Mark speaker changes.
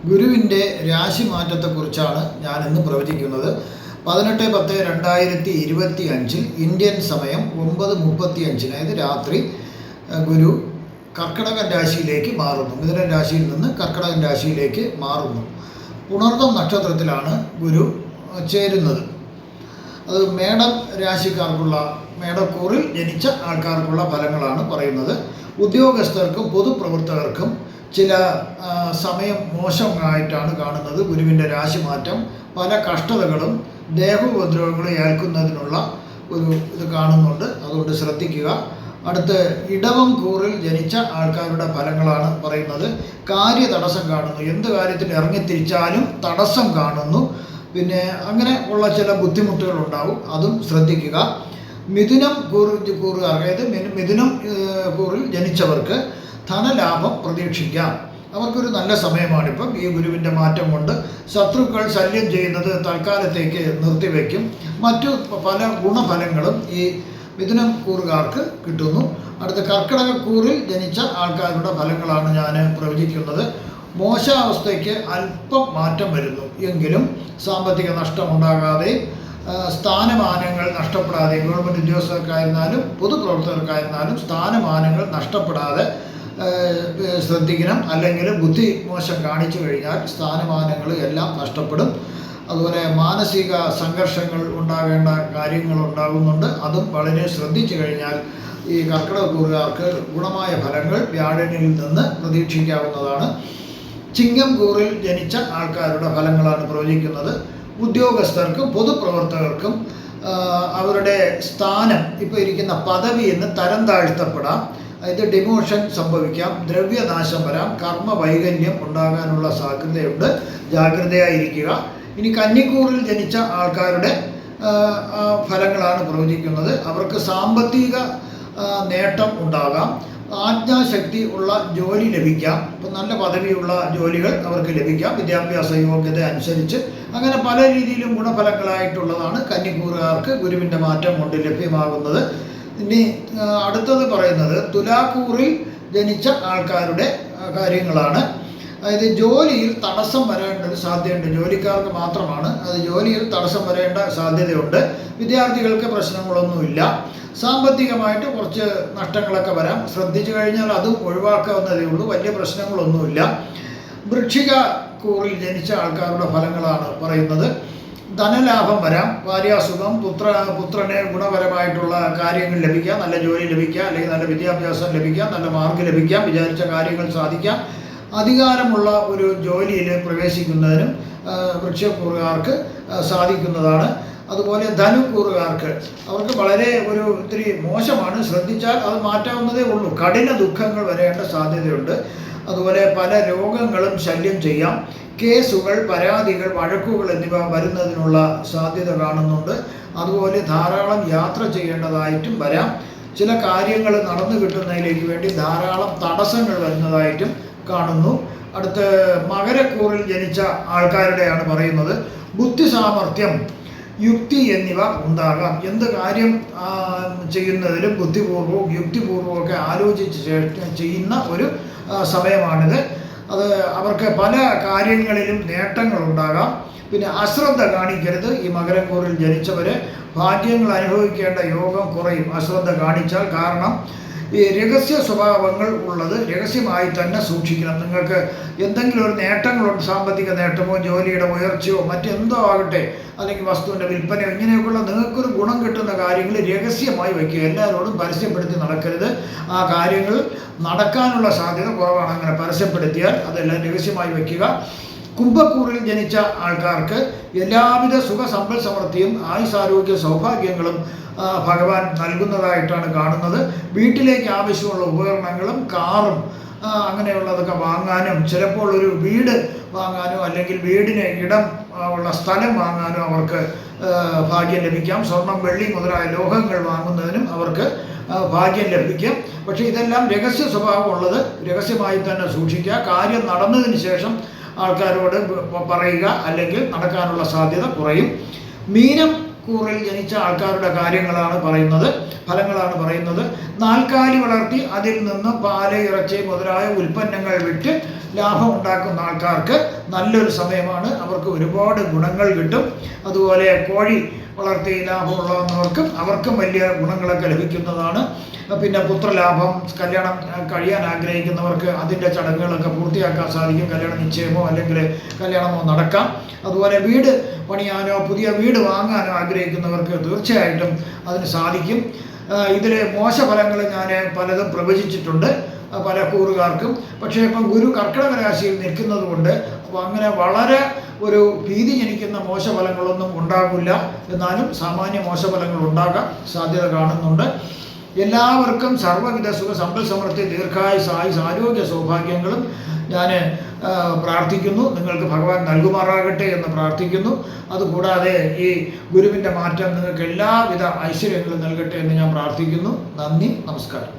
Speaker 1: ഗുരുവിൻ്റെ രാശിമാറ്റത്തെക്കുറിച്ചാണ് ഞാൻ ഇന്ന് പ്രവചിക്കുന്നത്. 18/10/2025 ഇന്ത്യൻ സമയം 9:35, അതായത് രാത്രി ഗുരു കർക്കിടകൻ രാശിയിലേക്ക് മാറുന്നു. മിഥുനൻ രാശിയിൽ നിന്ന് കർക്കിടകൻ രാശിയിലേക്ക് മാറുന്നു. പുണർദം നക്ഷത്രത്തിലാണ് ഗുരു ചേരുന്നത്. അത് മേടം രാശിക്കാർക്കുള്ള, മേടക്കൂറിൽ ജനിച്ച ആൾക്കാർക്കുള്ള ഫലങ്ങളാണ് പറയുന്നത്. ഉദ്യോഗസ്ഥർക്കും പൊതുപ്രവർത്തകർക്കും ചില സമയം മോശമായിട്ടാണ് കാണുന്നത്. ഗുരുവിൻ്റെ രാശിമാറ്റം പല കഷ്ടതകളും ദേഹോപദ്രവങ്ങളും ഏൽക്കുന്നതിനുള്ള ഒരു ഇത് കാണുന്നുണ്ട്. അതുകൊണ്ട് ശ്രദ്ധിക്കുക. അടുത്ത് ഇടവം കൂറിൽ ജനിച്ച ആൾക്കാരുടെ ഫലങ്ങളാണ് പറയുന്നത്. തടസ്സം കാണുന്നു. എന്ത് കാര്യത്തിൽ ഇറങ്ങിത്തിരിച്ചാലും തടസ്സം കാണുന്നു. പിന്നെ അങ്ങനെ ഉള്ള ചില ബുദ്ധിമുട്ടുകൾ ഉണ്ടാവും, അതും ശ്രദ്ധിക്കുക. മിഥുനം കൂറുകാർ, അതായത് മിഥുനം കൂറിൽ ജനിച്ചവർക്ക് ധനലാഭം പ്രതീക്ഷിക്കാം. അവർക്കൊരു നല്ല സമയമാണിപ്പം. ഈ ഗുരുവിൻ്റെ മാറ്റം കൊണ്ട് ശത്രുക്കൾ ശല്യം ചെയ്യുന്നത് തൽക്കാലത്തേക്ക് നിർത്തിവെക്കും. മറ്റു പല ഗുണഫലങ്ങളും ഈ മിഥുനം കൂറുകാർക്ക് കിട്ടുന്നു. അടുത്ത കർക്കിടക കൂറിൽ ജനിച്ച ആൾക്കാരുടെ ഫലങ്ങളാണ് ഞാൻ പ്രവചിക്കുന്നത്. മോശാവസ്ഥയ്ക്ക് അല്പം മാറ്റം വരുന്നു എങ്കിലും സാമ്പത്തിക നഷ്ടമുണ്ടാകാതെയും സ്ഥാനമാനങ്ങൾ നഷ്ടപ്പെടാതെ, ഗവൺമെൻറ് ഉദ്യോഗസ്ഥർക്കായിരുന്നാലും പൊതുപ്രവർത്തകർക്കായിരുന്നാലും സ്ഥാനമാനങ്ങൾ നഷ്ടപ്പെടാതെ ശ്രദ്ധിക്കണം. അല്ലെങ്കിൽ ബുദ്ധി മോശം കാണിച്ചു കഴിഞ്ഞാൽ സ്ഥാനമാനങ്ങൾ എല്ലാം നഷ്ടപ്പെടും. അതുപോലെ മാനസിക സംഘർഷങ്ങൾ ഉണ്ടാകേണ്ട കാര്യങ്ങൾ ഉണ്ടാകുന്നുണ്ട്. അതും വളരെ ശ്രദ്ധിച്ചു കഴിഞ്ഞാൽ ഈ കർക്കിടക കൂറുകാർക്ക് ഗുണമായ ഫലങ്ങൾ വ്യാഴനിൽ നിന്ന് പ്രതീക്ഷിക്കാവുന്നതാണ്. ചിങ്ങം കൂറിൽ ജനിച്ച ആൾക്കാരുടെ ഫലങ്ങളാണ് പ്രവചിക്കുന്നത്. ഉദ്യോഗസ്ഥർക്കും പൊതുപ്രവർത്തകർക്കും അവരുടെ സ്ഥാനം, ഇപ്പോൾ ഇരിക്കുന്ന പദവിയിൽ നിന്ന് തരം താഴ്ത്തപ്പെടാം. അതായത് ഡിമോഷൻ സംഭവിക്കാം, ദ്രവ്യനാശം വരാം, കർമ്മ വൈകല്യം ഉണ്ടാകാനുള്ള സാധ്യതയുണ്ട്. ജാഗ്രതയായിരിക്കുക. ഇനി കന്നിക്കൂറിൽ ജനിച്ച ആൾക്കാരുടെ ഫലങ്ങളാണ് പ്രവചിക്കുന്നത്. അവർക്ക് സാമ്പത്തിക നേട്ടം ഉണ്ടാകാം, ആജ്ഞാശക്തി ഉള്ള ജോലി ലഭിക്കാം. ഇപ്പം നല്ല പദവിയുള്ള ജോലികൾ അവർക്ക് ലഭിക്കാം, വിദ്യാഭ്യാസ യോഗ്യത അനുസരിച്ച്. അങ്ങനെ പല രീതിയിലും ഗുണഫലങ്ങളായിട്ടുള്ളതാണ് കന്നിക്കൂറുകാർക്ക് ഗുരുവിൻ്റെ മാറ്റം കൊണ്ട് ലഭ്യമാകുന്നത്. ഇനി അടുത്തത് പറയുന്നത് തുലാക്കൂറിൽ ജനിച്ച ആൾക്കാരുടെ കാര്യങ്ങളാണ്. അതായത് ജോലിയിൽ തടസ്സം വരേണ്ട ഒരു സാധ്യതയുണ്ട്. ജോലിക്കാർക്ക് മാത്രമാണ് അത്. ജോലിയിൽ തടസ്സം വരേണ്ട സാധ്യതയുണ്ട്. വിദ്യാർത്ഥികൾക്ക് പ്രശ്നങ്ങളൊന്നുമില്ല. സാമ്പത്തികമായിട്ട് കുറച്ച് നഷ്ടങ്ങളൊക്കെ വരാം. ശ്രദ്ധിച്ചു കഴിഞ്ഞാൽ അതും ഒഴിവാക്കാവുന്നതേ ഉള്ളൂ. വലിയ പ്രശ്നങ്ങളൊന്നുമില്ല. വൃശ്ചിക കൂറിൽ ജനിച്ച ആൾക്കാരുടെ ഫലങ്ങളാണ് പറയുന്നത്. ധനലാഭം വരാം, ഭാര്യാസുഖം, പുത്രന് ഗുണപരമായിട്ടുള്ള കാര്യങ്ങൾ ലഭിക്കാം, നല്ല ജോലി ലഭിക്കാം, അല്ലെങ്കിൽ നല്ല വിദ്യാഭ്യാസം ലഭിക്കാം, നല്ല മാർക്ക് ലഭിക്കാം, വിചാരിച്ച കാര്യങ്ങൾ സാധിക്കാം. അധികാരമുള്ള ഒരു ജോലിയിൽ പ്രവേശിക്കുന്നതിനും വൃശ്ചികക്കൂറുകാർക്ക് സാധിക്കുന്നതാണ്. അതുപോലെ ധനുക്കൂറുകാർക്ക് അവർക്ക് വളരെ ഇത്തിരി മോശമാണ്. ശ്രദ്ധിച്ചാൽ അത് മാറ്റാവുന്നതേ ഉള്ളൂ. കഠിന ദുഃഖങ്ങൾ വരേണ്ട സാധ്യതയുണ്ട്. അതുപോലെ പല രോഗങ്ങളും ശല്യം ചെയ്യാം. കേസുകൾ, പരാതികൾ, വഴക്കുകൾ എന്നിവ വരുന്നതിനുള്ള സാധ്യത കാണുന്നുണ്ട്. അതുപോലെ ധാരാളം യാത്ര ചെയ്യേണ്ടതായിട്ടും വരാം. ചില കാര്യങ്ങൾ നടന്നു കിട്ടുന്നതിലേക്ക് വേണ്ടി ധാരാളം തടസ്സങ്ങൾ വരുന്നതായിട്ടും കാണുന്നു. അടുത്ത് മകരക്കൂറിൽ ജനിച്ച ആൾക്കാരുടെയാണ് പറയുന്നത്. ബുദ്ധി സാമർഥ്യം, യുക്തി എന്നിവ ഉണ്ടാകാം. എന്ത് കാര്യം ചെയ്യുന്നതിലും ബുദ്ധിപൂർവവും യുക്തിപൂർവവും ഒക്കെ ആലോചിച്ച് ചെയ്യുന്ന ഒരു സമയമാണിത്. അത് അവർക്ക് പല കാര്യങ്ങളിലും നേട്ടങ്ങളുണ്ടാകാം. പിന്നെ അശ്രദ്ധ കാണിക്കരുത്. ഈ മകരക്കൂറിൽ ജനിച്ചവർ ഭാഗ്യങ്ങൾ അനുഭവിക്കേണ്ട യോഗം കുറയും അശ്രദ്ധ കാണിച്ചാൽ. കാരണം ഈ രഹസ്യ സ്വഭാവങ്ങൾ ഉള്ളത് രഹസ്യമായി തന്നെ സൂക്ഷിക്കണം. നിങ്ങൾക്ക് എന്തെങ്കിലും ഒരു നേട്ടങ്ങളുണ്ട്, സാമ്പത്തിക നേട്ടമോ ജോലിയുടെ ഉയർച്ചയോ മറ്റെന്തോ ആകട്ടെ, അല്ലെങ്കിൽ വസ്തുവിൻ്റെ വിൽപ്പനയോ, ഇങ്ങനെയൊക്കെയുള്ള നിങ്ങൾക്കൊരു ഗുണം കിട്ടുന്ന കാര്യങ്ങൾ രഹസ്യമായി വയ്ക്കുക. എല്ലാവരോടും പരസ്യപ്പെടുത്തി നടക്കരുത്. ആ കാര്യങ്ങൾ നടക്കാനുള്ള സാധ്യത കുറവാണ്. അങ്ങനെ പരസ്യപ്പെടുത്തിയാൽ അതെല്ലാം രഹസ്യമായി വയ്ക്കുക. കുംഭക്കൂറിൽ ജനിച്ച ആൾക്കാർക്ക് എല്ലാവിധ സുഖ സമ്പൽ സമൃദ്ധിയും ആയുസാരോഗ്യ സൗഭാഗ്യങ്ങളും ഭഗവാൻ നൽകുന്നതായിട്ടാണ് കാണുന്നത്. വീട്ടിലേക്ക് ആവശ്യമുള്ള ഉപകരണങ്ങളും കാറും അങ്ങനെയുള്ളതൊക്കെ വാങ്ങാനും, ചിലപ്പോൾ ഒരു വീട് വാങ്ങാനോ അല്ലെങ്കിൽ വീടിന് ഇടം ഉള്ള സ്ഥലം വാങ്ങാനോ അവർക്ക് ഭാഗ്യം ലഭിക്കാം. സ്വർണം, വെള്ളി മുതലായ ലോഹങ്ങൾ വാങ്ങുന്നതിനും അവർക്ക് ഭാഗ്യം ലഭിക്കും. പക്ഷേ ഇതെല്ലാം രഹസ്യ സ്വഭാവമുള്ളത് രഹസ്യമായി തന്നെ സൂക്ഷിക്കുക. കാര്യം നടന്നതിന് ശേഷം ആൾക്കാരോട് പറയുക, അല്ലെങ്കിൽ നടക്കാനുള്ള സാധ്യത കുറയും. മീനം കൂറിൽ ജനിച്ച ആൾക്കാരുടെ കാര്യങ്ങളാണ് പറയുന്നത്, ഫലങ്ങളാണ് പറയുന്നത്. നാൽക്കാലി വളർത്തി അതിൽ നിന്ന് പാല്, ഇറച്ചി മുതലായ ഉൽപ്പന്നങ്ങൾ വിറ്റ് ലാഭം ഉണ്ടാക്കുന്ന ആൾക്കാർക്ക് നല്ലൊരു സമയമാണ്. അവർക്ക് ഒരുപാട് ഗുണങ്ങൾ കിട്ടും. അതുപോലെ കോഴി വളർത്തി ലാഭമുള്ളവർക്കും അവർക്കും വലിയ ഗുണങ്ങളൊക്കെ ലഭിക്കുന്നതാണ്. പിന്നെ പുത്രലാഭം, കല്യാണം കഴിയാൻ ആഗ്രഹിക്കുന്നവർക്ക് അതിൻ്റെ ചടങ്ങുകളൊക്കെ പൂർത്തിയാക്കാൻ സാധിക്കും. കല്യാണ നിശ്ചയമോ അല്ലെങ്കിൽ കല്യാണമോ നടക്കാം. അതുപോലെ വീട് പണിയാനോ പുതിയ വീട് വാങ്ങാനോ ആഗ്രഹിക്കുന്നവർക്ക് തീർച്ചയായിട്ടും അതിന് സാധിക്കും. ഇതിൽ മോശഫലങ്ങൾ ഞാൻ പലതും പ്രവചിച്ചിട്ടുണ്ട് പല കൂറുകാർക്കും. പക്ഷേ ഇപ്പം ഗുരു കർക്കിടക രാശിയിൽ നിൽക്കുന്നത് കൊണ്ട് അങ്ങനെ വളരെ ഒരു ഭീതി ജനിക്കുന്ന മോശഫലങ്ങളൊന്നും ഉണ്ടാകില്ല. എന്നാലും സാമാന്യ മോശഫലങ്ങൾ ഉണ്ടാകാൻ സാധ്യത കാണുന്നുണ്ട്. എല്ലാവർക്കും സർവ്വവിധ സുഖ സമ്പൽ സമൃദ്ധി ദീർഘായുസ് ആയുസ് ആരോഗ്യ സൗഭാഗ്യങ്ങളും ഞാൻ പ്രാർത്ഥിക്കുന്നു. നിങ്ങൾക്ക് ഭഗവാൻ നൽകുമാറാകട്ടെ എന്ന് പ്രാർത്ഥിക്കുന്നു. അതുകൂടാതെ ഈ ഗുരുവിൻ്റെ മാറ്റം നിങ്ങൾക്ക് എല്ലാവിധ ഐശ്വര്യങ്ങളും നൽകട്ടെ എന്ന് ഞാൻ പ്രാർത്ഥിക്കുന്നു. നന്ദി, നമസ്കാരം.